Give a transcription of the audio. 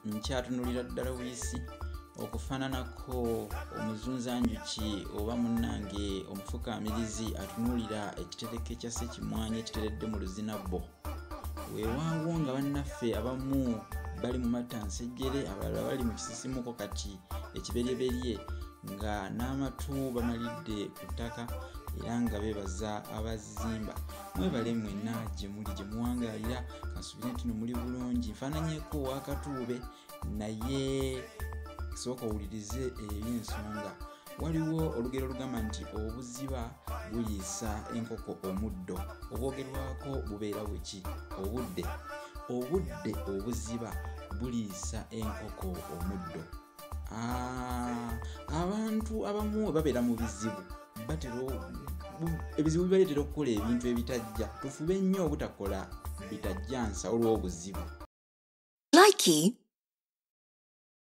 nkyatunulira ddala wiisi okufaananako omuzunzanjuki oba munnange omufukaamirizi atunuulira ekitereke kya ssekimwanyi ekiteredde mu luzinabbo. Weewaawo nga bannaffe abamu bali mu mattansejjere, abalala bali mu kisisimuko kati ekiberyeberye nga n'amatu bamalidde ku ttaka era nga beebaza abazimba. Mwebale mwenna gye muli gye muwangaalira, kasuubire nti no muli bulungi. Nfaananyeeko Waakatuube naye sooka owulirize eby'ensonga. Waliwo olugero olugamba nti obuziba buliisa enkoko omuddo. Obwogerwako bubeera bweki? Obudde obuziba buliisa enkoko omuddo. Abantu abamu babeera mu bizibu ebizibu bibaleetera okukola ebintu ebitajja. Tufube nnyo obutakola bitajjansa olw'obuzibu. Likey